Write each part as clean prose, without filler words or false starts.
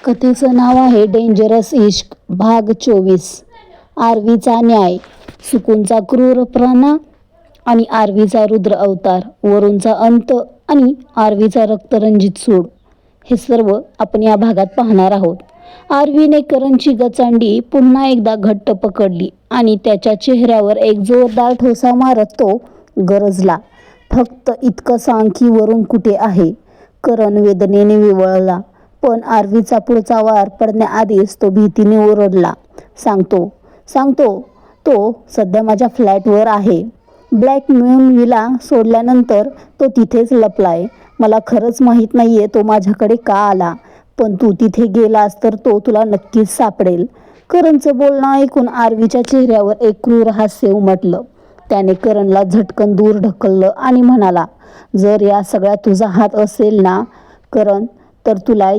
कथेचं नाव आहे डेंजरस इश्क भाग 24. आरवीचा न्याय, सुकूनचा क्रूरपणा आणि आरवीचा रुद्र अवतार, वरूणचा अंत आणि आरवीचा रक्तरंजित सूड, हे सर्व आपण या भागात पाहणार आहोत. आरवीने करणची गचांडी पुन्हा एकदा घट्ट पकडली आणि त्याच्या चेहऱ्यावर एक जोरदार ठोसा मारत तो गरजला, फक्त इतकं सांग की वरून कुठे आहे. करण वेदनेने विव्हळला, पण आरवीचा पुढचा वार पडण्याआधीच तो भीतीने ओरडला, सांगतो, तो सध्या माझ्या फ्लॅटवर आहे. ब्लॅक मूनला सोडल्यानंतर तो तिथेच लपलाय. मला खरंच माहीत नाहीये तो माझ्याकडे का आला, पण तू तिथे गेलास तर तो तुला नक्कीच सापडेल. करणचं बोलणं ऐकून आरवीच्या चेहऱ्यावर एक क्रूर हास्य उमटलं. त्याने करणला झटकन दूर ढकललं आणि म्हणाला, जर या सगळ्यात तुझा हात असेल ना करण, तर तुला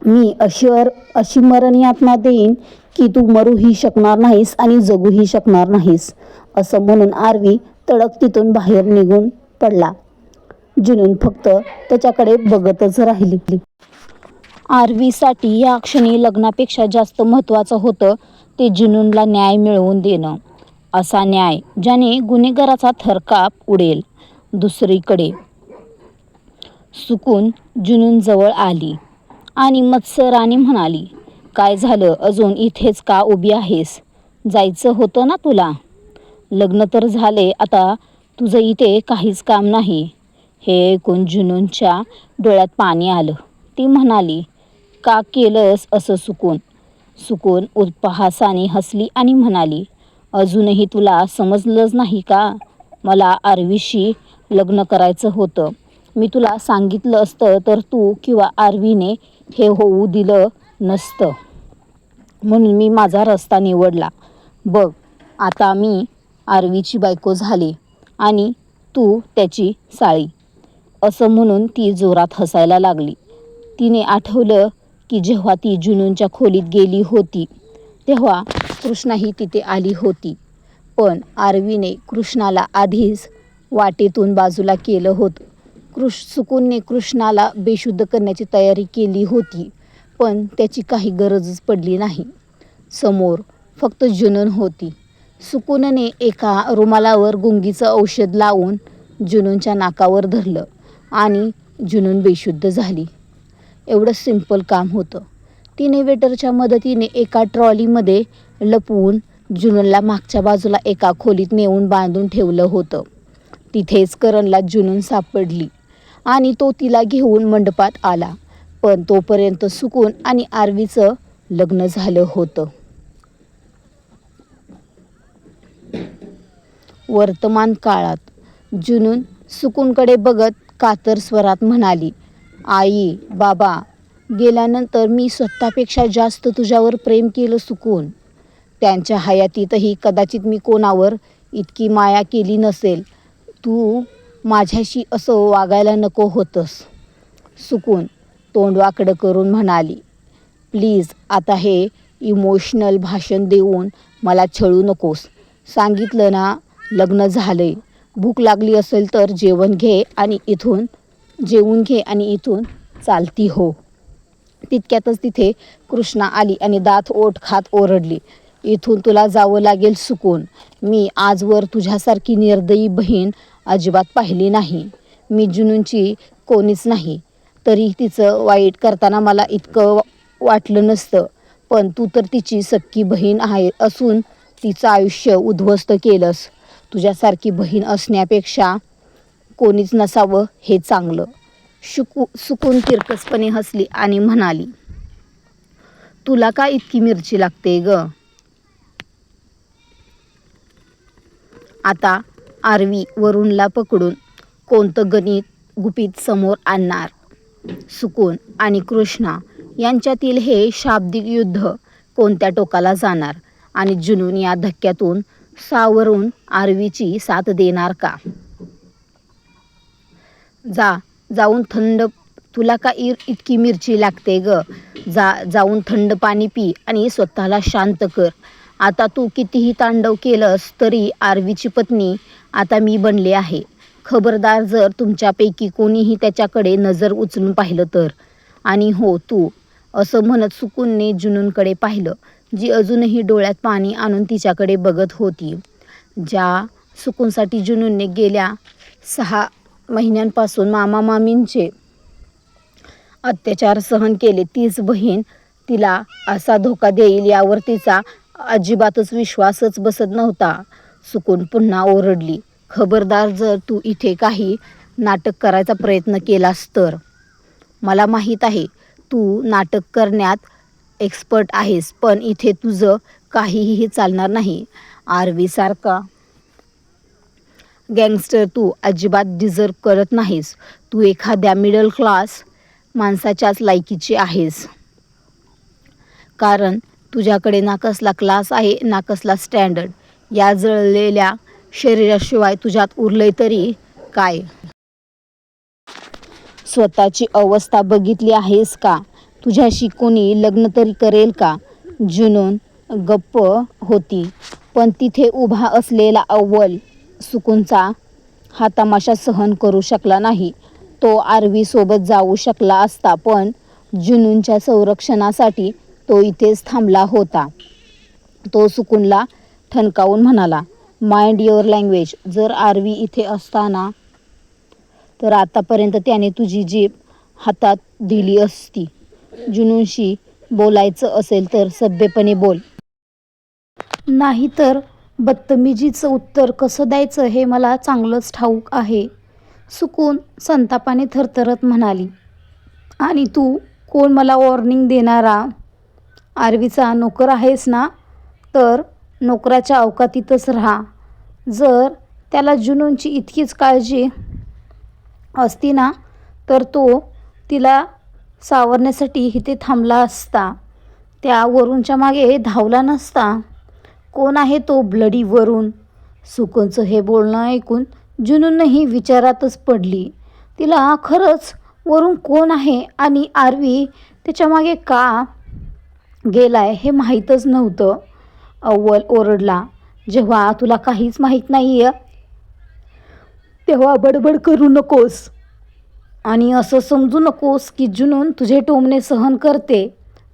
मी अशी मरण यातना देईन की तू मरूही शकणार नाहीस आणि जगूही शकणार नाहीस. असं म्हणून आरवी तडक तिथून बाहेर निघून पडला. जुनून फक्त त्याच्याकडे बघतच राहिली. आरवीसाठी या क्षणी लग्नापेक्षा जास्त महत्त्वाचं होतं ते जुनूनला न्याय मिळवून देणं. असा न्याय ज्याने गुन्हेगाराचा थरकाप उडेल. दुसरीकडे सुकून जुनून जवळ आली आणि मत्सराने म्हणाली, काय झालं, अजून इथेच का उभी आहेस? जायचं होतं ना तुला? लग्न तर झाले, आता तुझं इथे काहीच काम नाही. हे ऐकून जुनूनच्या डोळ्यात पाणी आलं. ती म्हणाली, का केलंस असं सुकून? सुकून उपहासाने हसली आणि म्हणाली, अजूनही तुला समजलंच नाही का? मला आरवीशी लग्न करायचं होतं. मी तुला सांगितलं असतं तर तू किंवा आरवीने हे होऊ दिलं नसतं, म्हणून मी माझा रस्ता निवडला. बघ, आता मी आरवीची बायको झाली आणि तू त्याची साळी. असं म्हणून ती जोरात हसायला लागली. तिने आठवलं की जेव्हा ती जुनूनच्या खोलीत गेली होती तेव्हा कृष्णाही तिथे आली होती, पण आरवीने कृष्णाला आधीच वाटेतून बाजूला केलं होतं. सुकूनने कृष्णाला बेशुद्ध करण्याची तयारी केली होती, पण त्याची काही गरजच पडली नाही. समोर फक्त जुनून होती. सुकूनने एका रुमालावर गुंगीचं औषध लावून जुनूनच्या नाकावर धरलं आणि जुनून बेशुद्ध झाली. एवढं सिंपल काम होतं. तिने वेटरच्या मदतीने एका ट्रॉलीमध्ये लपवून जुनूनला मागच्या बाजूला एका खोलीत नेऊन बांधून ठेवलं होतं. तिथेच करणला जुनून सापडली आणि तो तिला घेऊन मंडपात आला, पण तोपर्यंत सुकून आणि आरवीचं लग्न झालं होतं. वर्तमान काळात जुनून सुकूनकडे बघत कातर स्वरात म्हणाली, आई, बाबा गेल्यानंतर मी स्वतःपेक्षा जास्त तुझ्यावर प्रेम केलं सुकून. त्यांच्या हयातीतही कदाचित मी कोणावर इतकी माया केली नसेल. तू माझ्याशी असं वागायला नको होतंस. सुकून तोंड वाकडं करून म्हणाली, प्लीज आता हे इमोशनल भाषण देऊन मला छळू नकोस. सांगितलं ना, लग्न झालंय. भूक लागली असेल तर जेवून घे आणि इथून चालती हो. तितक्यातच तिथे कृष्णा आली आणि दात ओठ खात ओरडली, इथून तुला जावं लागेल सुकून. मी आजवर तुझ्यासारखी निर्दयी बहीण अजिबात पाहिली नाही. मी जुनूनची कोणीच नाही, तरी तिचं वाईट करताना मला इतकं वाटलं नसतं, पण तू तर तिची सख्खी बहीण आहे असून तिचं आयुष्य उद्ध्वस्त केलंस. तुझ्यासारखी बहीण असण्यापेक्षा कोणीच नसावं हे चांगलं. सुकून तिरकसपणे हसली आणि म्हणाली, तुला का इतकी मिरची लागते ग? आता आरवी वरूणला पकडून कोणतं गणित गुपित समोर आणणार? सुकून आणि कृष्णा यांच्यातील हे शाब्दिक युद्ध कोणत्या टोकाला जाणार? आणि जुनून या धक्क्यातून सावरून आरवीची साथ देणार का? जाऊन थंड तुला का इतकी मिरची लागते ग? जाऊन थंड पाणी पी आणि स्वतःला शांत कर. आता तू कितीही तांडव केलंस तरी आरवीची पत्नी आता मी बनले आहे. खबरदार जर तुमच्यापैकी कोणीही त्याच्याकडे नजर उचलून पाहिलं तर. आणि हो, तू असं म्हणत सुकूनने जुनूनकडे पाहिलं, जी अजूनही डोळ्यात पाणी आणून तिच्याकडे बघत होती. ज्या सुकूनसाठी जुनूनने गेल्या 6 महिन्यांपासून मामामामींचे अत्याचार सहन केले, तीच बहीण तिला असा धोका देईल यावर तिचा अजिबातच विश्वासच बसत नव्हता. सुकून पुन्हा ओरडली, खबरदार जर तू इथे काही नाटक करायचा प्रयत्न केलास तर. मला माहीत आहे तू नाटक करण्यात एक्सपर्ट आहेस, पण इथे तुझं काहीही चालणार नाही. आरवीसारखा गँगस्टर तू अजिबात डिझर्व करत नाहीस. तू एखाद्या मिडल क्लास माणसाच्याच लायकीची आहेस. कारण तुझ्याकडे ना कसला क्लास आहे ना कसला स्टँडर्ड. या जळलेल्या शरीराशिवाय तुझ्यात उरलंय तरी काय? स्वतःची अवस्था बघितली आहेस का? तुझ्याशी कोणी लग्न तरी करेल का? जुनून गप्प होती, पण तिथे उभा असलेला अव्वल सुकूनचा हा तमाशा सहन करू शकला नाही. तो आरवीसोबत जाऊ शकला असता, पण जुनूनच्या संरक्षणासाठी तो इथेच थांबला होता. तो सुकूनला ठणकावून म्हणाला, माइंड युअर लँग्वेज. जर आरवी इथे असताना तर आतापर्यंत त्याने तुझी जीभ हातात दिली असती. जुनूनशी बोलायचं असेल तर सभ्यपणे बोल. नाहीतर बदतमीजीचं उत्तर कसं द्यायचं हे मला चांगलंच ठाऊक आहे. सुकून संतापाने थरथरत म्हणाली, आणि तू कोण मला वॉर्निंग देणारा? आरवीचा नोकर आहेस ना, तर नोकराच्या अवकातीतच राहा. जर त्याला जुनूनची इतकीच काळजी असती ना, तर तो तिला सावरण्यासाठी इथे थांबला असता. त्या वरूणच्या मागे धावला नसता. कोण आहे तो ब्लडी वरून? सुकूनचं हे बोलणं ऐकून जुनूनही विचारातच पडली. तिला खरंच वरून कोण आहे आणि आरवी त्याच्या मागे का गेलाय हे माहीतच नव्हतं. अव्वल ओरडला, जेव्हा तुला काहीच माहीत नाही आहे तेव्हा बडबड करू नकोस आणि असं समजू नकोस की जुनून तुझे टोमणे सहन करते.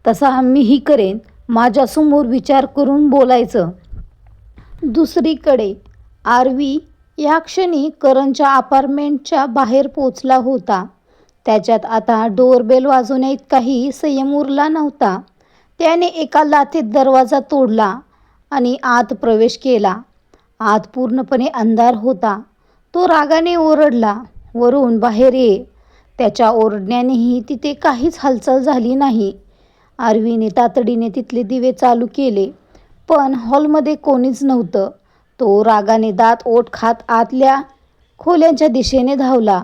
तसा मीही करेन. माझ्यासमोर विचार करून बोलायचं. दुसरीकडे आरवी या क्षणी करणच्या अपार्टमेंटच्या बाहेर पोचला होता. त्याच्यात आता डोरबेल वाजवण्याइतकाही संयम उरला नव्हता. त्याने एका लाथेत दरवाजा तोडला आणि आत प्रवेश केला. आत पूर्णपणे अंधार होता. तो रागाने ओरडला, वरून बाहेर ये. त्याच्या ओरडण्यानेही तिथे काहीच हालचाल झाली नाही. आरवीने तातडीने तिथले दिवे चालू केले, पण हॉलमध्ये कोणीच नव्हतं. तो रागाने दात ओठ खात आतल्या खोल्यांच्या दिशेने धावला.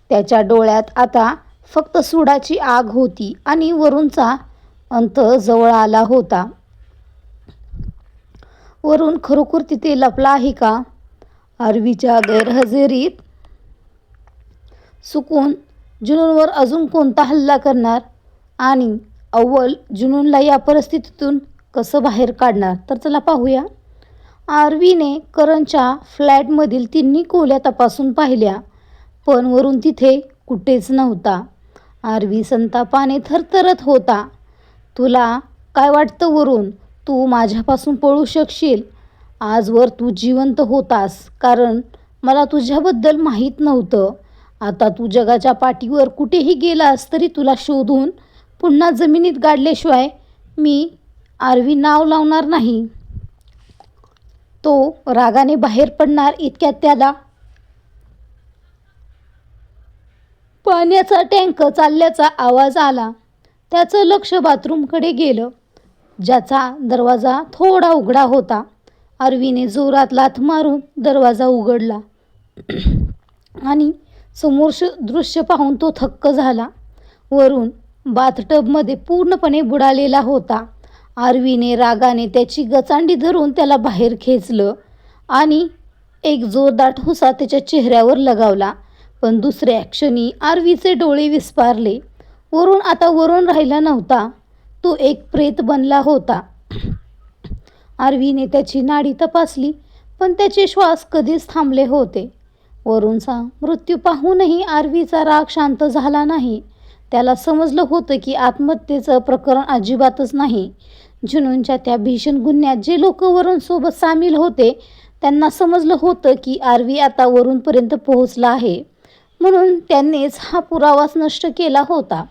त्याच्या डोळ्यात आता फक्त सुडाची आग होती आणि वरूणचा अंत जवळ आला होता. वरून खरोखर तिथे लपला आहे का? आरवीच्या गैरहजेरीत सुकून जुनूनवर अजून कोणता हल्ला करणार आणि अव्वल जुनूनला या परिस्थितीतून कसं बाहेर काढणार? तर चला पाहूया. आरवीने करणच्या फ्लॅटमधील तिन्ही खोल्या तपासून पाहिल्या, पण वरून तिथे कुठेच नव्हता. आरवी संतापाने थरथरत होता. तुला काय वाटतं वरून? तू माझ्यापासून पळू शकशील? आजवर तू जिवंत होतास कारण मला तुझ्याबद्दल माहीत नव्हतं. आता तू जगाच्या पाठीवर कुठेही गेलास तरी तुला शोधून पुन्हा जमिनीत गाडल्याशिवाय मी आरवी नाव लावणार नाही. तो रागाने बाहेर पडणार इतक्यात त्याला पाण्याचा टँक चालल्याचा आवाज आला. त्याचं लक्ष बाथरूमकडे गेलं, ज्याचा दरवाजा थोडा उघडा होता. आरवीने जोरात लाथ मारून दरवाजा उघडला आणि समोरचे दृश्य पाहून तो थक्क झाला. वरून बाथटबमध्ये पूर्णपणे बुडालेला होता. आरवीने रागाने त्याची गचांडी धरून त्याला बाहेर खेचलं आणि एक जोरदार ठुसा त्याच्या चेहऱ्यावर लगावला. पण दुसऱ्या क्षणी आरवीचे डोळे विस्फारले. वरून आता वरून राहिला नव्हता, तो एक प्रेत बनला होता. आरवीने त्याची नाडी तपासली, पण त्याचे श्वास कधीच थांबले होते. वरूनचा मृत्यू पाहूनही आरवीचा राग शांत झाला नाही. त्याला समजलं होतं की आत्महत्येचं प्रकरण अजिबातच नाही. जुनूनच्या त्या भीषण गुन्ह्यात जे लोक वरुणसोबत सामील होते त्यांना समजलं होतं की आरवी आता वरुणपर्यंत पोहोचला आहे, म्हणून त्यांनीच हा पुरावाच नष्ट केला होता.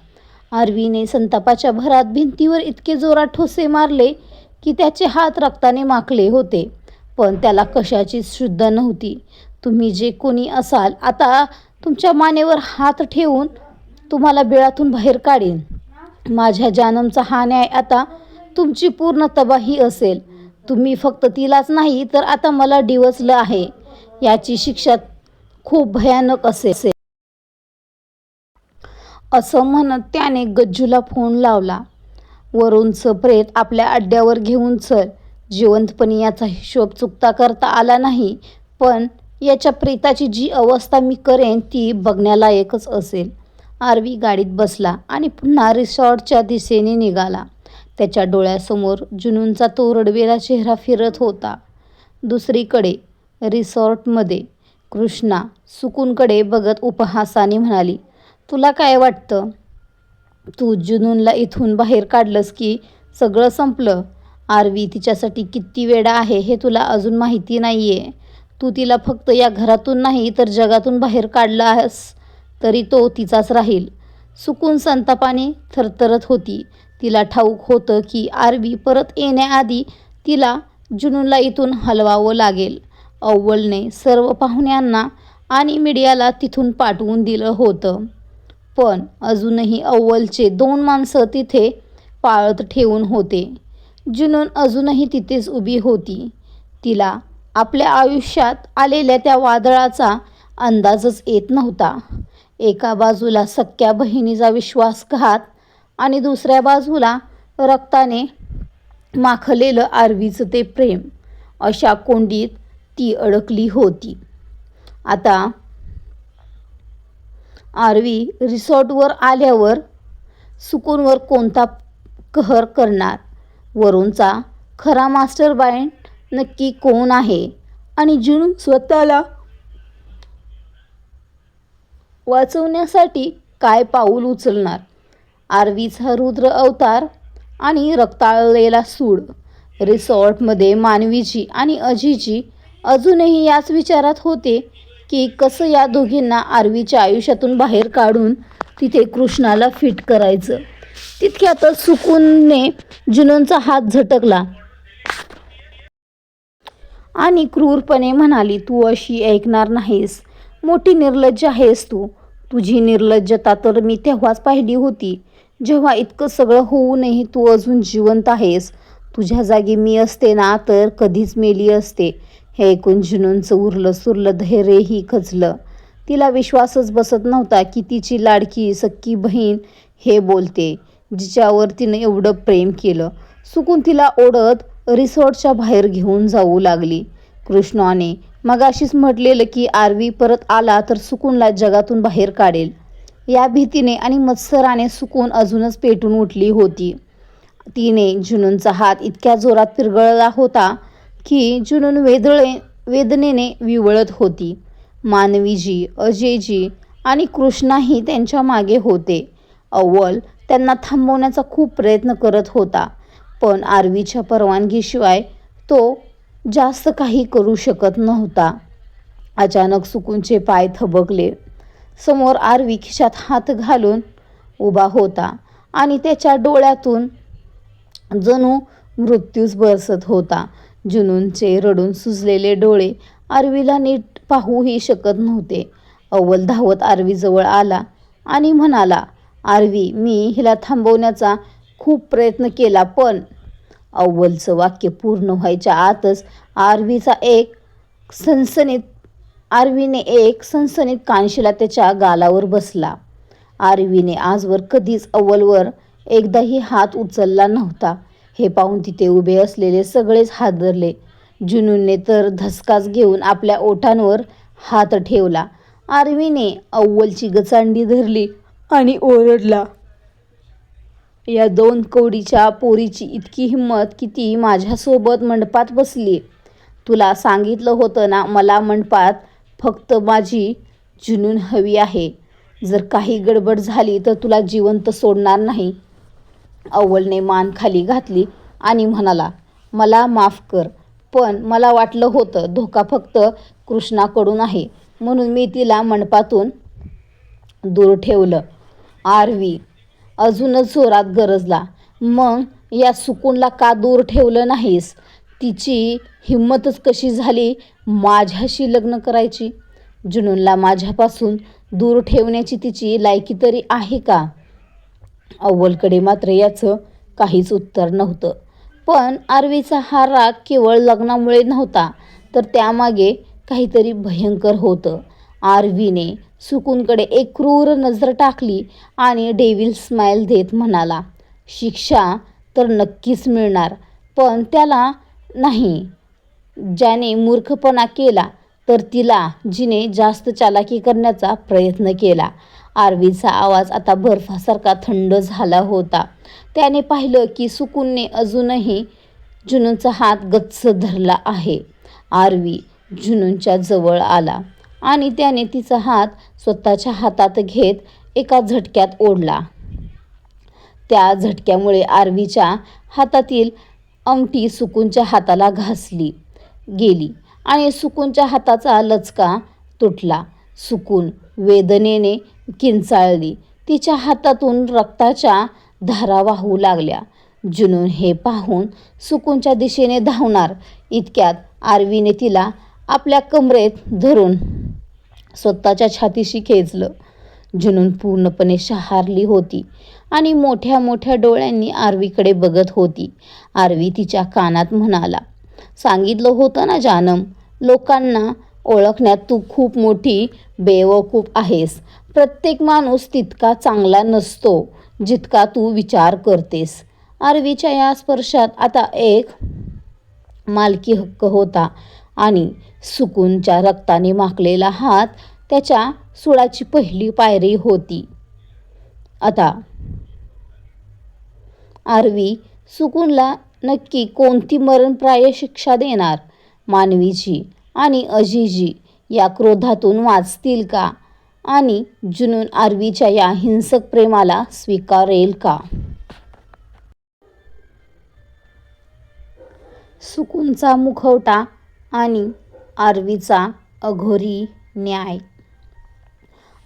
आरवीने संतापाच्या भरात भिंतीवर इतके जोरात ठोसे मारले की त्याचे हात रक्ताने माखले होते, पण त्याला कशाचीच शुद्ध नव्हती. तुम्ही जे कोणी असाल, आता तुमच्या मानेवर हात ठेवून तुम्हाला बिळातून बाहेर काढीन. माझ्या जानमचा हा न्याय आता तुमची पूर्ण तबाही असेल. तुम्ही फक्त तिलाच नाही तर आता मला डिवचलं आहे, याची शिक्षा खूप भयानक असेल. असं म्हणत त्याने गज्जूला फोन लावला. वरुणचं प्रेत आपल्या अड्ड्यावर घेऊन चल. जिवंतपणी याचा हिशोब चुकता करता आला नाही, पण याच्या प्रेताची जी अवस्था मी करेन ती बघण्यालायकच असेल. आरवी गाडीत बसला आणि पुन्हा रिसॉर्टच्या दिशेने निघाला. त्याच्या डोळ्यासमोर जुनूनचा तो रडवेला चेहरा फिरत होता. दुसरीकडे रिसॉर्टमध्ये कृष्णा सुकूनकडे बघत उपहासाने म्हणाली, तुला काय वाटतं? तू जुनूनला इथून बाहेर काढलंस की सगळं संपलं? आरवी तिच्यासाठी किती वेडा आहे हे तुला अजून माहिती नाहीये. तू तिला फक्त या घरातून नाही तर जगातून बाहेर काढलास तरी तो तिचाच राहील. सुकून संतापाने थरथरत होती. तिला ठाऊक होतं की आरवी परत येण्याआधी तिला जुनूनला इथून हलवावं लागेल. अव्वलने सर्व पाहुण्यांना आणि मीडियाला तिथून पाठवून दिलं होतं, पण अजूनही अव्वलचे 2 माणसं तिथे पाळत ठेवून होते. जुनून अजूनही तिथेच उभी होती. तिला आपल्या आयुष्यात आलेल्या त्या वादळाचा अंदाजच येत नव्हता. एका बाजूला सख्या बहिणीचा विश्वासघात आणि दुसऱ्या बाजूला रक्ताने माखलेलं आरवीचं ते प्रेम. अशा कोंडीत ती अडकली होती. आता आरवी रिसॉर्टवर आल्यावर सुकूनवर कोणता कहर करणार? वरुणचा खरा मास्टर माइंड नक्की कोण आहे? आणि जुनून स्वतःला वाचवण्यासाठी काय पाऊल उचलणार? आरवीचा रुद्र अवतार आणि रक्ताळलेला सूड. रिसॉर्टमध्ये मानवीजी आणि अजीजी अजूनही याच विचारात होते की कसं या दोघींना आरवीच्या आयुष्यातून बाहेर काढून तिथे कृष्णाला फिट करायचं. तितक्यातच सुकूनने जुनूनचा हात झटकला आणि क्रूरपणे म्हणाली, तू अशी ऐकणार नाहीस. मोठी निर्लज्ज आहेस तू. तुझी निर्लज्जता तर मी तेव्हाच पाहिली होती जेव्हा इतकं सगळं होऊनही तू अजून जिवंत आहेस. तुझ्या जागी मी असते ना तर कधीच मेली असते. हे ऐकून जुनूनचं उरलं सुरलं धैर्यही खचलं. तिला विश्वासच बसत नव्हता की तिची लाडकी सख्खी बहीण हे बोलते, जिच्यावर तिनं एवढं प्रेम केलं. सुकून तिला ओढत रिसॉर्टच्या बाहेर घेऊन जाऊ लागली. कृष्णाने मगाशीच म्हटलेलं की आरवी परत आला तर सुकूनला जगातून बाहेर काढेल, या भीतीने आणि मत्सराने सुकून अजूनच पेटून उठली होती. तिने जुनूनचा हात इतक्या जोरात पिरगळला होता की जुनून वेदनेने विवळत होती. मानवीजी, अजयजी आणि कृष्णाही त्यांच्या मागे होते. अव्वल त्यांना थांबवण्याचा खूप प्रयत्न करत होता, पण आरवीच्या परवानगीशिवाय तो जास्त काही करू शकत नव्हता. अचानक सुकूनचे पाय थबकले. समोर आरवी खिशात हात घालून उभा होता आणि त्याच्या डोळ्यातून जणू मृत्यूच बरसत होता. जुनूनचे रडून सुजलेले डोळे आरवीला नीट पाहूही शकत नव्हते. अव्वल धावत आरवीजवळ आला आणि म्हणाला, आरवी, मी हिला थांबवण्याचा खूप प्रयत्न केला पण. अव्वलचं वाक्य पूर्ण व्हायच्या आतच आरवीने एक सणसणीत कानशिला त्याच्या गालावर बसला. आरवीने आजवर कधीच अव्वलवर एकदाही हात उचलला नव्हता. हे पाहून तिथे उभे असलेले सगळेच हादरले. जुनूनने तर धसकाच घेऊन आपल्या ओठांवर हात ठेवला. आरवीने अव्वलची गचांडी धरली आणि ओरडला, या 2 कवडीच्या पोरीची इतकी हिंमत की ती माझ्यासोबत मंडपात बसली. तुला सांगितलं होतं ना मला मंडपात फक्त माझी जुनून हवी आहे. जर काही गडबड झाली तर तुला जिवंत सोडणार नाही. अव्वलने मान खाली घातली आणि म्हणाला, मला माफ कर, पण मला वाटलं होतं धोका फक्त कृष्णाकडून आहे, म्हणून मी तिला मंडपातून दूर ठेवलं. आरवी अजूनच जोरात गरजला, मग या सुकूनला का दूर ठेवलं नाहीस? तिची हिंमतच कशी झाली माझ्याशी लग्न करायची? जुनूनला माझ्यापासून दूर ठेवण्याची तिची लायकी तरी आहे का? अव्वलकडे मात्र याचं काहीच उत्तर नव्हतं. पण आरवीचा हा राग केवळ लग्नामुळे नव्हता, तर त्यामागे काहीतरी भयंकर होतं. आरवीने सुकूनकडे एक क्रूर नजर टाकली आणि डेव्हिल स्माईल देत म्हणाला, शिक्षा तर नक्कीच मिळणार, पण त्याला नाही ज्याने मूर्खपणा केला, तर तिला जिने जास्त चालाकी करण्याचा प्रयत्न केला. आरवीचा आवाज आता बर्फासारखा थंड झाला होता. त्याने पाहिलं की सुकूनने अजूनही जुनूनचा हात गच्च धरला आहे. आरवी जुनूनच्या जवळ आला आणि त्याने तिचा हात स्वतःच्या हातात घेत एका झटक्यात ओढला. त्या झटक्यामुळे आरवीच्या हातातील अंगठी सुकूनच्या हाताला घासली गेली आणि सुकूनच्या हाताचा लचका तुटला. सुकून वेदनेने किंचाळली. तिच्या हातातून रक्ताच्या धारा वाहू लागल्या. जुनून हे पाहून सुकूनच्या दिशेने धावणार इतक्यात आरवीने तिला आपल्या कमरेत धरून स्वतःच्या छातीशी खेचलं. जुनून पूर्णपणे शहारली होती आणि मोठ्या मोठ्या डोळ्यांनी आरवीकडे बघत होती. आरवी तिच्या कानात म्हणाला, सांगितलं होतं ना जानम, लोकांना ओळखण्यात तू खूप मोठी बेवकूफ आहेस. प्रत्येक माणूस तितका चांगला नसतो जितका तू विचार करतेस. आरवीच्या या स्पर्शात आता एक मालकी हक्क होता आणि सुकूनच्या रक्ताने माखलेला हात त्याच्या सुळाची पहिली पायरी होती. आता आरवी सुकूनला नक्की कोणती मरणप्राय शिक्षा देणार? मानवीची आणि अजिजी या क्रोधातून वाचतील का? आणि जुनून आरवीच्या या हिंसक प्रेमाला स्वीकारेल का? सुकूनचा मुखवटा आणि आरवीचा अघोरी न्याय.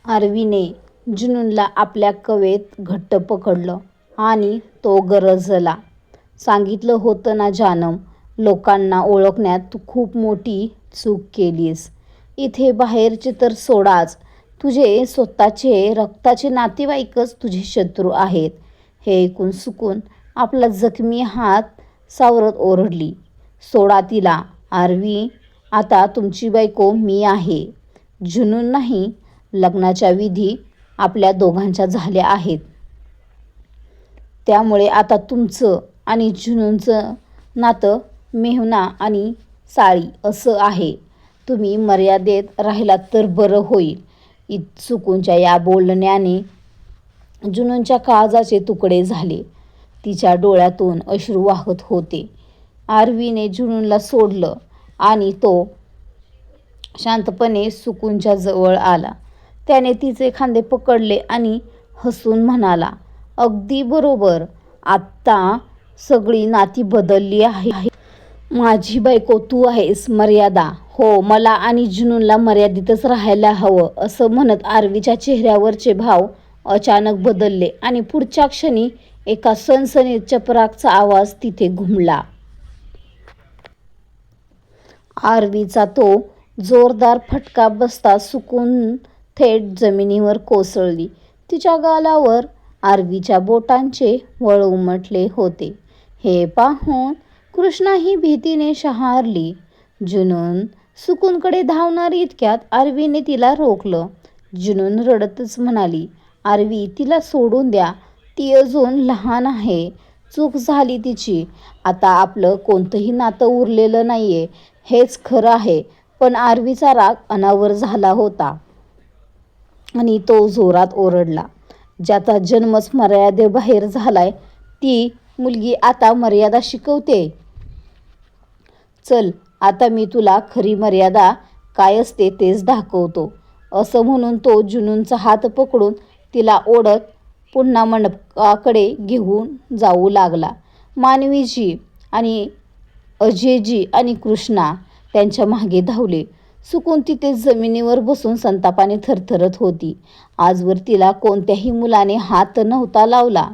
आरवीने जुनूनला आपल्या कवेत घट्ट पकडलं आणि तो गरजला, सांगितलं होतं ना जानम, लोकांना ओळखण्यात तू खूप मोठी चूक केलीस. इथे बाहेरचे तर सोडाच, तुझे स्वतःचे रक्ताचे नातेवाईकच तुझे शत्रू आहेत. हे ऐकून सुकून आपला जखमी हात सावरत ओरडली, सोडा तिला. आरवी, आता तुमची बायको मी आहे, जुनून नाही. लग्नाच्या विधी आपल्या दोघांच्या झाल्या आहेत. त्यामुळे आता तुमचं आणि जुनूनचं नातं मेहुणा आणि साळी असं आहे. तुम्ही मर्यादेत राहिलात तर बरं होईल. सुकूनच्या या बोलण्याने जुनूनच्या काळजाचे तुकडे झाले. तिच्या डोळ्यातून अश्रू वाहत होते. आरवीने जुनूनला सोडलं आणि तो शांतपणे सुकूनच्या जवळ आला. त्याने तिचे खांदे पकडले आणि हसून म्हणाला, अगदी बरोबर, आत्ता सगळी नाती बदलली आहे. माझी बायको तू आहेस. मर्यादा, हो, मला आणि जुनूनला मर्यादितच राहायला हवं. असं म्हणत आरवीच्या चेहऱ्यावरचे भाव अचानक बदलले आणि पुढच्या क्षणी एका सनसनीत चपराकचा आवाज तिथे घुमला. आरवीचा तो जोरदार फटका बसता सुकून थेट जमिनीवर कोसळली. तिच्या गालावर आरवीच्या बोटांचे वळ उमटले होते. हे पाहून कृष्णाही भीतीने शहारली. जुनून सुकूनकडे धावणार इतक्यात आरवीने तिला रोखलं. जुनून रडतच म्हणाली, आरवी, तिला सोडून द्या, ती अजून लहान आहे. चूक झाली तिची. आता आपलं कोणतंही नातं उरलेलं नाहीये, हेच खरं आहे. पण आरवीचा राग अनावर झाला होता आणि तो जोरात ओरडला, ज्याचा जन्मच मर्यादेबाहेर झालाय, ती मुलगी आता मर्यादा शिकवते. चल, आता मी तुला खरी मर्यादा काय असते तेच दाखवतो. असं म्हणून तो जुनूनचा हात पकडून तिला ओढत पुन्हा मंडपाकडे घेऊन जाऊ लागला. मानवीजी आणि अजयजी आणि कृष्णा त्यांच्या मागे धावले. सुकून तिथे जमिनीवर बसून संतापाने थरथरत होती. आजवर तिला कोणत्याही मुलाने हात नव्हता लावला.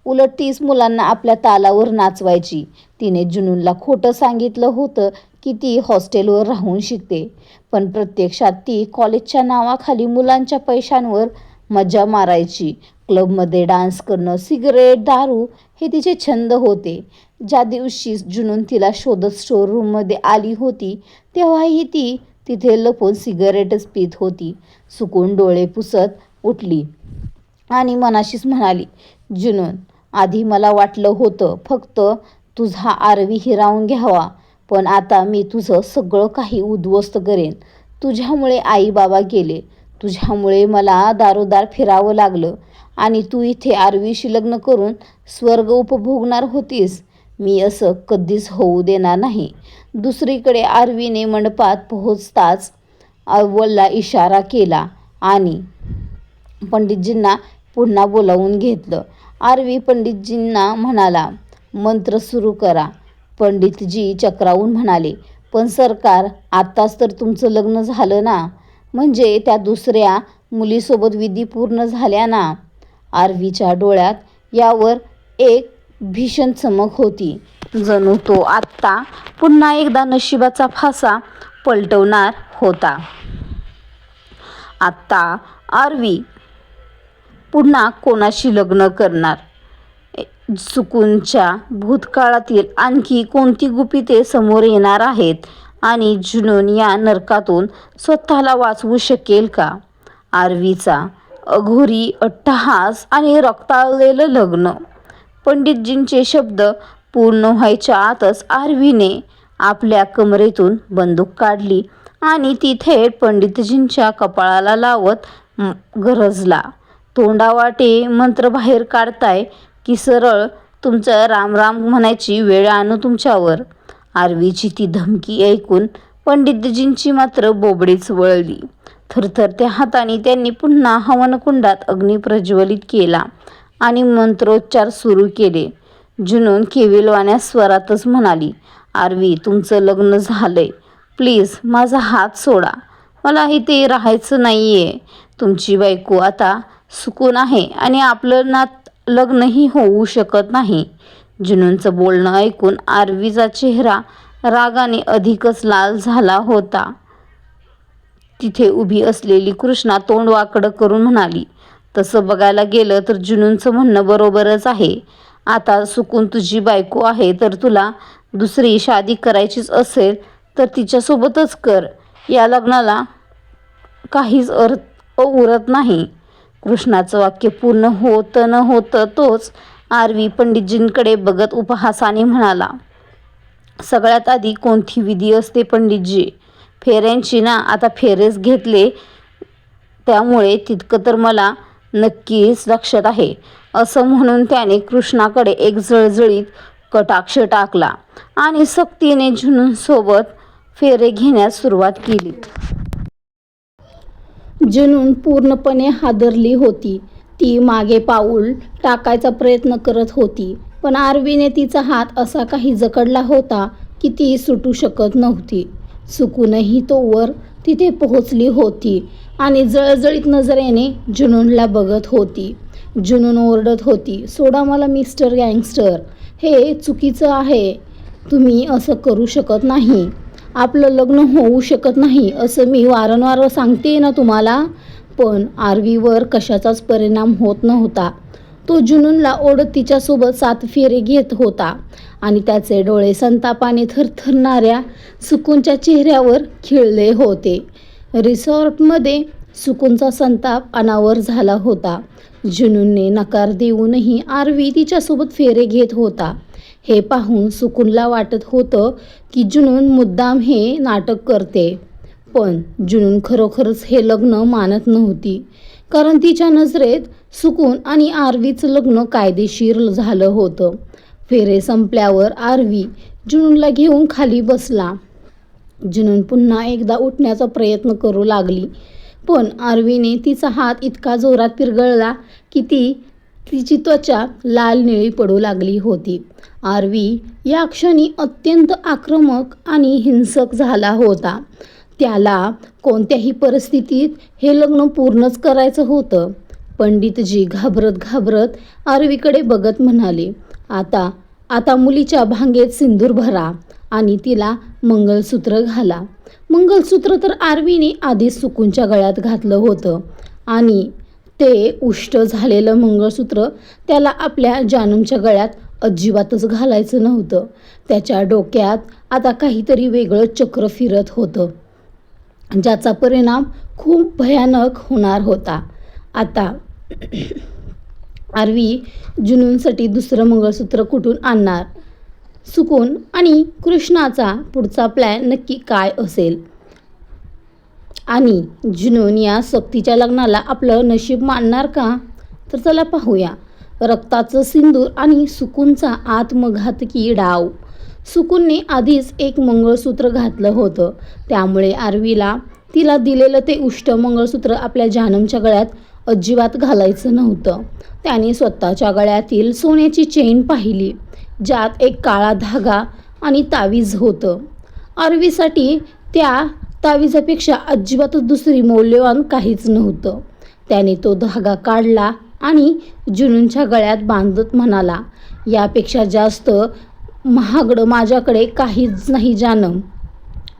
उलट तीच मुलांना आपल्या तालावर नाचवायची. तिने जुनूनला खोटं सांगितलं होतं की ती हॉस्टेलवर राहून शिकते, पण प्रत्यक्षात ती कॉलेजच्या नावाखाली मुलांच्या पैशांवर मजा मारायची. क्लबमध्ये डान्स करणं, सिगरेट, दारू हे तिचे छंद होते. ज्या दिवशी जुनून तिला शोधत स्टोर रूममध्ये आली होती तेव्हाही ती तिथे लपून सिगरेटच पित होती. सुकून डोळे पुसत उठली आणि मनाशीच म्हणाली, जुनून, आधी मला वाटलं होतं फक्त तुझा आरवी हिरावून घ्यावा, पण आता मी तुझं सगळं काही उद्ध्वस्त करेन. तुझ्यामुळे आई बाबा गेले, तुझ्यामुळे मला दारोदार फिरावं लागलं आणि तू इथे आरवीशी लग्न करून स्वर्ग उपभोगणार होतीस. मी असं कधीच होऊ देणार नाही. दुसरीकडे आरवीने मंडपात पोहोचताच अव्वलला इशारा केला आणि पंडितजींना पुन्हा बोलावून घेतलं. आरवी पंडितजींना म्हणाला, मंत्र सुरू करा. पंडितजी चक्रावून म्हणाले, पण सरकार, आत्ताच तर तुमचं लग्न झालं ना, म्हणजे त्या दुसऱ्या मुलीसोबत विधी पूर्ण झाल्या ना. आरवीच्या डोळ्यात यावर एक भीषण चमक होती, जणू तो आत्ता पुन्हा एकदा नशिबाचा फासा पलटवणार होता. आत्ता आरवी पुन्हा कोणाशी लग्न करणार? सुकूनच्या भूतकाळातील आणखी कोणती गुपिते समोर येणार आहेत आणि जुनून या नरकातून स्वतःला वाचवू शकेल का? आरवीचा अघोरी अट्टहास आणि रक्ताळलेलं लग्न. पंडितजींचे शब्द पूर्ण व्हायच्या आतच आरवीने आपल्या कमरेतून बंदूक काढली आणि ती थेट पंडितजींच्या कपाळाला लावत गरजला, तोंडावाटे मंत्र बाहेर काढताय की सरळ तुमचं राम राम म्हणायची वेळ आणू तुमच्यावर? आरवीची ती धमकी ऐकून पंडितजींची मात्र बोबडीच वळली. थरथरत्या हाताने त्यांनी पुन्हा हवनकुंडात अग्नी प्रज्वलित केला आणि मंत्रोच्चार सुरू केले. जुनून केविलवाण्या स्वरातच म्हणाली, आरवी, तुमचं लग्न झालंय. प्लीज माझा हात सोडा. मला इथे राहायचं नाहीये. तुमची बायको आता सुकून आहे आणि आपलं लग्नही होऊ शकत नाही. जुनूनचं बोलणं ऐकून आरवीचा चेहरा रागाने अधिकच लाल झाला होता. तिथे उभी असलेली कृष्णा तोंड वाकडं करून म्हणाली, तसं बघायला गेलं तर जुनूनचं म्हणणं बरोबरच आहे. आता सुकून तुझी बायको आहे, तर तुला दुसरी शादी करायचीच असेल तर तिच्यासोबतच कर. या लग्नाला काहीच अर्थ उरत नाही. कृष्णाचं वाक्य पूर्ण होतं न होतं तोच आरवी पंडितजींकडे बघत उपहासाने म्हणाला, सगळ्यात आधी कोणती विधी असते पंडितजी? फेऱ्यांची ना. आता फेरेच घेतले, त्यामुळे तितकं तर मला नक्कीच लक्षात आहे. असं म्हणून त्याने कृष्णाकडे एक जळजळीत कटाक्ष टाकला आणि सक्तीने जुनूनसोबत फेरे घेण्यास सुरुवात केली. जुनून पूर्णपणे हादरली होती. ती मागे पाऊल टाकायचा प्रयत्न करत होती, पण आरवीने तिचा हात असा काही जखडला होता की ती सुटू शकत नव्हती. सुकूनही तोवर तिथे पोहोचली होती आणि जळजळीत नजरेने जुनूनला बघत होती. जुनून ओरडत होती, सोडा मला मिस्टर गँगस्टर. हे चुकीचं आहे. तुम्ही असं करू शकत नाही. आपलं लग्न होऊ शकत नाही असं मी वारंवार सांगते ना तुम्हाला. पण आरवीवर कशाचाच परिणाम होत नव्हता. तो जुनूनला ओढत तिच्यासोबत 7 फेरे घेत होता आणि त्याचे डोळे संतापाने थरथरणाऱ्या सुकूनच्या चेहऱ्यावर खिळले होते. रिसॉर्टमध्ये सुकूनचा संताप अनावर झाला होता. जुनूनने नकार देऊनही आरवी तिच्यासोबत फेरे घेत होता. हे पाहून सुकूनला वाटत होतं की जुनून मुद्दाम हे नाटक करते, पण जुनून खरोखरच हे लग्न मानत नव्हती, कारण तिच्या नजरेत सुकून आणि आरवीचं लग्न कायदेशीर झालं होतं. फेरे संपल्यावर आरवी जुनूनला घेऊन खाली बसला. जुनून पुन्हा एकदा उठण्याचा प्रयत्न करू लागली, पण आरवीने तिचा हात इतका जोरात पिरगळला की तिची त्वचा लाल निळी पडू लागली होती. आरवी या क्षणी अत्यंत आक्रमक आणि हिंसक झाला होता. त्याला कोणत्याही परिस्थितीत हे लग्न पूर्णच करायचं होतं. पंडितजी घाबरत घाबरत आरवीकडे बघत म्हणाले, आता मुलीच्या भांगेत सिंदूर भरा आणि तिला मंगलसूत्र घाला. मंगलसूत्र तर आरवीने आधीच सुकूनच्या गळ्यात घातलं होतं आणि ते उष्ट झालेलं मंगळसूत्र त्याला आपल्या जानूच्या गळ्यात अजिबातच घालायचं नव्हतं. त्याच्या डोक्यात आता काहीतरी वेगळं चक्र फिरत होतं, ज्याचा परिणाम खूप भयानक होणार होता. आता आरवी जुनूनसाठी दुसरं मंगळसूत्र कुठून आणणार? सुकून आणि कृष्णाचा पुढचा प्लॅन नक्की काय असेल? आणि जुनून या सक्तीच्या लग्नाला आपलं नशीब मानणार का? तर चला पाहूया. रक्ताचं सिंदूर आणि सुकूनचा आत्मघातकी डाव. सुकूनने आधीच एक मंगळसूत्र घातलं होतं, त्यामुळे आरवीला तिला दिलेलं ते उष्ट मंगळसूत्र आपल्या जानमच्या गळ्यात अजिबात घालायचं नव्हतं. त्याने स्वतःच्या गळ्यातील सोन्याची चेन पाहिली, ज्यात एक काळा धागा आणि तावीज होतं. आरवीसाठी त्या ताविजापेक्षा अजिबातच दुसरी मौल्यवान काहीच नव्हतं. त्याने तो धागा काढला आणि जुनूनच्या गळ्यात बांधत म्हणाला, यापेक्षा जास्त महागडं माझ्याकडे काहीच नाही जानम.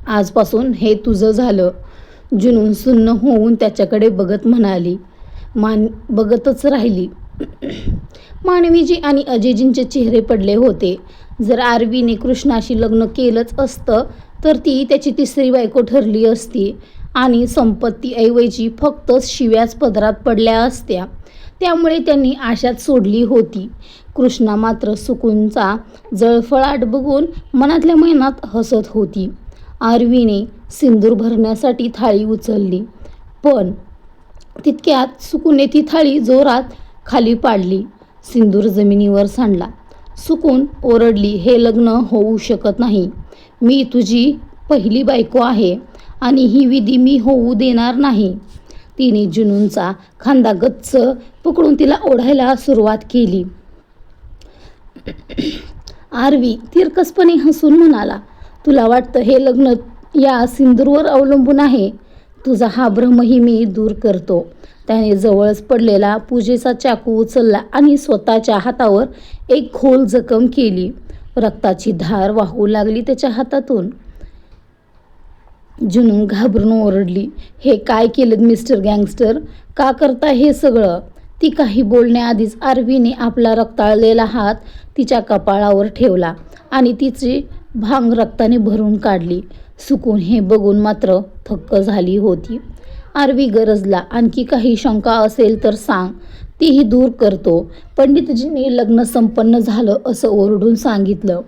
आजपासून हे तुझं झालं. जुनून सुन्न होऊन त्याच्याकडे बघत म्हणाली. बघतच राहिली. मानवीजी आणि अजयजींचे चेहरे पडले होते. जर आरवीने कृष्णाशी लग्न केलंच असतं तर ती त्याची तिसरी बायको ठरली असती आणि संपत्तीऐवजी फक्त शिव्याच पदरात पडल्या असत्या. त्यामुळे त्यांनी आशाच सोडली होती. कृष्णा मात्र सुकूनचा जळफळाट बघून मनातल्या मनात हसत होती. आरवीने सिंदूर भरण्यासाठी थाळी उचलली, पण तितक्यात सुकूनने ती थाळी जोरात खाली पाडली. सिंदूर जमिनीवर सांडला. सुकून ओरडली, हे लग्न होऊ शकत नाही. मी तुझी पहिली बायको आहे आणि ही विधी मी होऊ देणार नाही. तिने जुनूनचा खांदा गच्च पकडून तिला ओढायला सुरुवात केली. आरवी तिरकसपणे हसून म्हणाला, तुला वाटतं हे लग्न या सिंदूरवर अवलंबून आहे? तुझा हा भ्रमही मी दूर करतो. त्याने जवळच पडलेला पूजेचा चाकू उचलला आणि स्वतःच्या हातावर एक खोल जखम केली. रक्ताची धार वाहू लागली त्याच्या हातातून. जुनून घाबरून ओरडली, हे काय केलं मिस्टर गँगस्टर? का करता हे सगळं? ती काही बोलण्याआधीच आरवीने आपला रक्ताळलेला हात तिच्या कपाळावर ठेवला आणि तिची भांग रक्ताने भरून काढली. सुकून हे बघून मात्र थक्क झाली होती. आरवी गरजला, आणखी काही शंका असेल तर सांग, तीही दूर करतो. पंडितजींनी लग्न संपन्न झालं असं ओरडून सांगितलं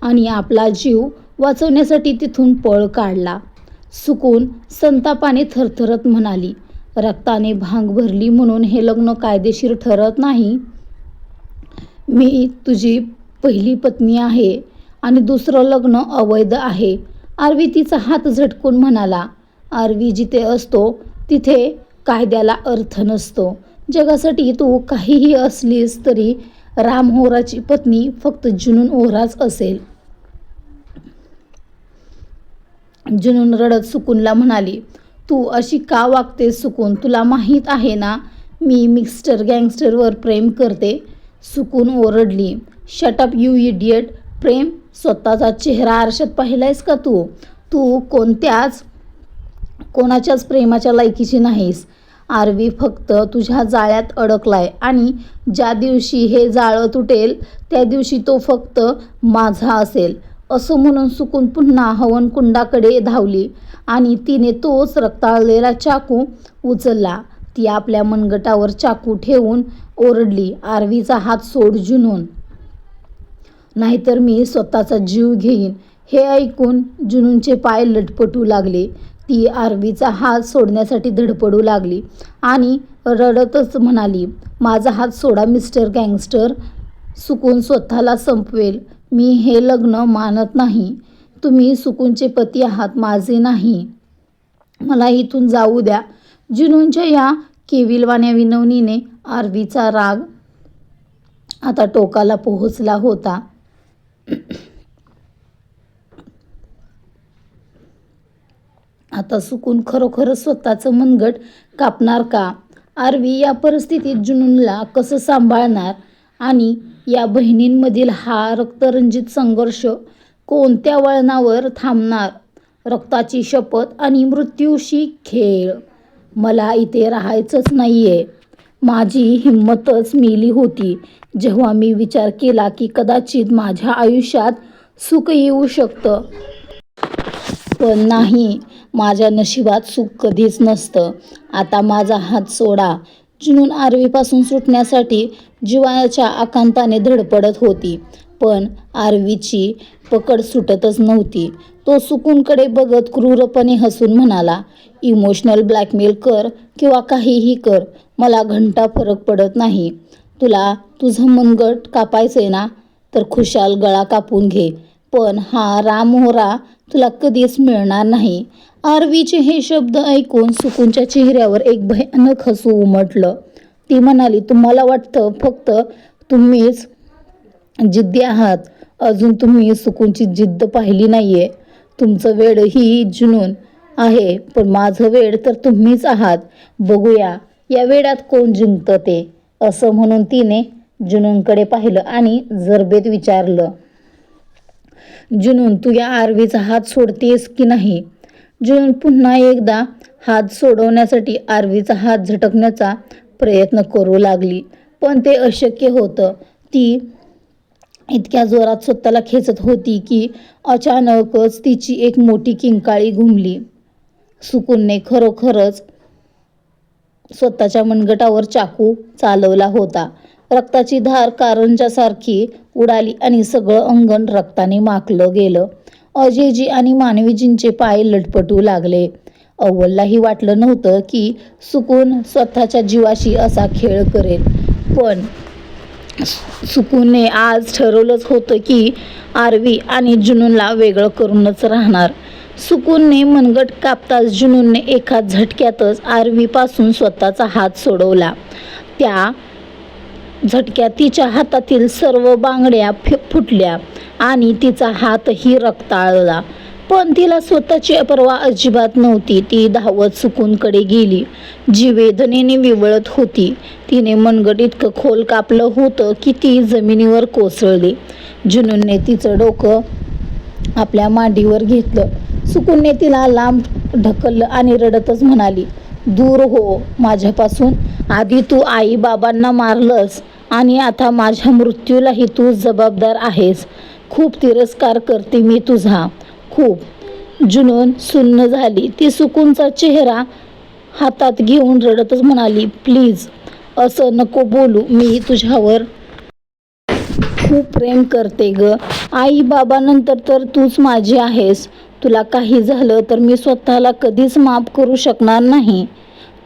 आणि आपला जीव वाचवण्यासाठी तिथून पळ काढला. सुकून संतापाने थरथरत म्हणाली, रक्ताने भांग भरली म्हणून हे लग्न कायदेशीर ठरत नाही. मी तुझी पहिली पत्नी आहे आणि दुसरं लग्न अवैध आहे. आरवी तिचा हात झटकून म्हणाला, आरवी जिथे असतो तिथे कायद्याला अर्थ नसतो. जगासाठी तू काहीही असलीस तरी राम ओहराची पत्नी फक्त जुनून ओहराच असेल. जुनून रडत सुकूनला म्हणाली, तू अशी का वागतेस सुकून? तुला माहीत आहे ना मी मिस्टर गँगस्टरवर प्रेम करते. सुकून ओरडली, शट अप यू इडियट. प्रेम? स्वतःचा चेहरा आरशात पाहिलायस का तू? तू कोणाच्याच प्रेमाच्या लायकीची नाहीस. आरवी फक्त तुझ्या जाळ्यात अडकलाय आणि ज्या दिवशी हे जाळं तुटेल त्या दिवशी तो फक्त माझा असेल. असं म्हणून सुकून पुन्हा हवनकुंडाकडे धावली आणि तिने तोच रक्ताळलेला चाकू उचलला. ती आपल्या मनगटावर चाकू ठेवून ओरडली, आरवीचा हात सोड जुनून, नाहीतर मी स्वतःचा जीव घेईन. हे ऐकून जुनूनचे पाय लटपटू लागले. ती आरवीचा हात सोडण्यासाठी धडपडू लागली आणि रडतच म्हणाली, माझा हात सोडा मिस्टर गँगस्टर. सुकून स्वतःला संपवेल. मी हे लग्न मानत नाही. तुम्ही सुकूनचे पती आहात, माझे नाही. मला इथून जाऊ द्या. जुनूनच्या या केविलवाण्या विनवणीने आरवीचा राग आता टोकाला पोहोचला होता. आता सुकून खरोखरच स्वतःचं मनगट कापणार का? आरवी या परिस्थितीत जुनूनला कसं सांभाळणार आणि या बहिणींमधील हा रक्तरंजित संघर्ष कोणत्या वळणावर थांबणार? रक्ताची शपथ आणि मृत्यूशी खेळ. मला इथे राहायचंच नाहीये. माझी हिंमतच मेली होती जेव्हा मी विचार केला की कदाचित माझ्या आयुष्यात सुख येऊ शकतं. पण नाही, माझ्या नशिबात सुख कधीच नसतं. आता माझा हात सोडा. जुनून आरवीपासून सुटण्यासाठी जीवाच्या आकांताने धडपडत होती. पण आरवीची पकड सुटतच नव्हती. तो सुकूनकडे बघत क्रूरपणे हसून म्हणाला, इमोशनल ब्लॅकमेल कर किंवा काहीही कर, मला घंटा फरक पडत नाही. तुला तुझं मनगट कापायचंय ना, तर खुशाल गळा कापून घे. पण हा राममोहरा तुला कधीच मिळणार नाही. आरवीचे हे शब्द ऐकून सुकूनच्या चेहऱ्यावर एक भयानक हसू उमटलं. ती म्हणाली, तुम्हाला वाटतं फक्त तुम्हीच जिद्दी आहात. अजून तुम्ही सुकूनची जिद्द पाहिली नाहीये. तुमचं वेड ही जुनून आहे, पण माझं वेड तर तुम्हीच आहात. बघूया या वेडात कोण जिंकतं ते. असं म्हणून तिने जुनूनकडे पाहिलं आणि जरबेत विचारलं, जुनून, तू या आरवीचा हात सोडतेस की नाही? जुनून पुन्हा एकदा हात सोडवण्यासाठी आरवीचा हात झटकण्याचा प्रयत्न करू लागली, पण ते अशक्य होतं. ती इतक्या जोरात स्वतःला खेचत होती की अचानकच तिची एक मोठी किंकाळी घुमली. सुकूनने खरोखरच स्वतःच्या मनगटावर चाकू चालवला होता. रक्ताची धार कारंजासारखी उडाली आणि सगळं अंगण रक्ताने माखलं गेलं. अजयजी आणि मानवीजींचे पाय लटपटू लागले. अव्वललाही वाटलं नव्हतं की सुकून स्वतःच्या जीवाशी असा खेळ करेल, पण सुकूनने आज ठरवलंच होतं की आरवी आणि जुनूनला वेगळं करूनच राहणार. सुकूनने मनगट कापताच जुनूनने एका झटक्यातच आरवीपासून स्वतःचा हात सोडवला. त्या झटक्यात तिच्या हातातील सर्व बांगड्या फुटल्या आणि तिचा हातही रक्ताळला. पण तिला स्वतःची पर्वा अजिबात नव्हती. ती धावत सुकूनकडे गेली, जी वेदनेने विवळत होती. तिने मनगट इतकं खोल कापलं होतं की ती जमिनीवर कोसळली. जुनूनने तिचं डोकं आपल्या मांडीवर घेतलं. सुकूनने तिला लांब ढकललं आणि रडतच म्हणाली, दूर हो माझ्यापासून. आधी तू आई बाबांना मारलंस आणि आता माझ्या मृत्यूलाही तू जबाबदार आहेस. खूप तिरस्कार करते मी तुझा, खूप. जुनून सुन्न झाली. ती सुकूनचा चेहरा हातात घेऊन रडतच म्हणाली, प्लीज असं नको बोलू. मी तुझ्यावर खूप प्रेम करते ग. आई बाबानंतर तर तूच माझी आहेस. तुला काही झालं तर मी स्वतःला कधीच माफ करू शकणार नाही.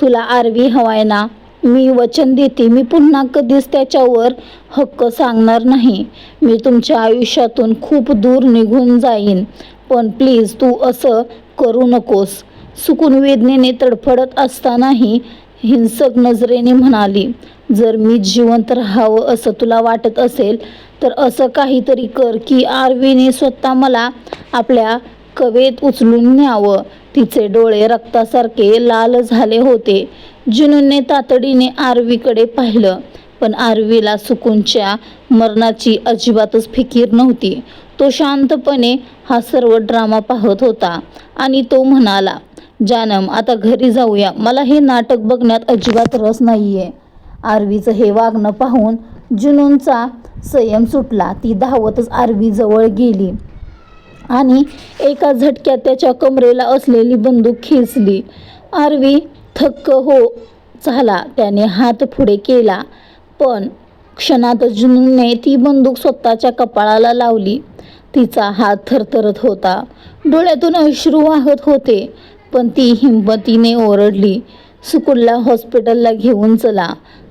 तुला आरवी हवाय ना? मी वचन देते, मी पुन्हा कधीच त्याच्यावर हक्क सांगणार नाही. मी तुमच्या आयुष्यातून खूप दूर निघून जाईन, पण प्लीज तू असं करू नकोस. सुकून वेदनेने तडफडत असतानाही हिंसक नजरेने म्हणाली, जर मी जिवंत राहावं असं तुला वाटत असेल तर असं काहीतरी कर की आरवीने स्वतः मला आपल्या कवेत उचलून न्यावं. तिचे डोळे रक्तासारखे लाल झाले होते. जुनूनने तातडीने आरवीकडे पाहिलं, पण आरवीला सुकूनच्या मरणाची अजिबातच फिकीर नव्हती. तो शांतपणे हा सर्व ड्रामा पाहत होता आणि तो म्हणाला, जानम, आता घरी जाऊया. मला हे नाटक बघण्यात अजिबात रस नाहीये. आरवीचं हे वागणं पाहून जुनूनचा संयम सुटला. ती धावतच आरवीजवळ गेली आणि एका झटक्यात त्याच्या कमरेला असलेली बंदूक खेचली. आरवी थक्क हो झाला. त्याने हात पुढे केला, पण क्षणातच जुनूनने ती बंदूक स्वतःच्या कपाळाला लावली. तिचा हात थरथरत होता, डोळ्यातून अश्रू वाहत होते, पण ती हिंमतीने ओरडली, सुकूनला हॉस्पिटलला घेऊन चला.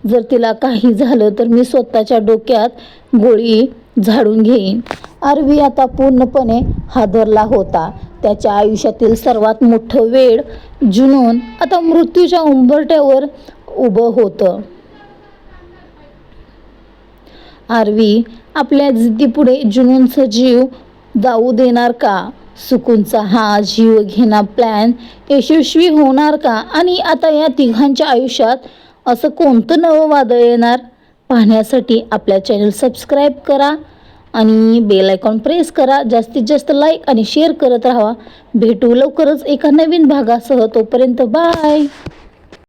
जर तिला काही झालं तर मी स्वतःच्या डोक्यात गोळी झाडून घेईन. आरवी आता पूर्णपणे हादरला होता. त्याच्या आयुष्यातील सर्वात मोठं वेळ जुनून आता मृत्यूच्या उंबरठ्यावर उभं होतं. आरवी आपल्या जिद्दीपुढे जुनूनचा जीव जाऊ देणार का? सुकूनचा हा जीव घेणा प्लॅन यशस्वी होणार का? आणि आता या तिघांच्या आयुष्यात असं कोणतं नवं वादळ येणार? पाहण्यासाठी आपल्या चॅनल सबस्क्राईब करा आणि बेल आयकॉन प्रेस करा. जास्तीत जास्त लाईक आणि शेअर करत राहा. भेटू लवकरच एका नवीन भागासह. तोपर्यंत बाय.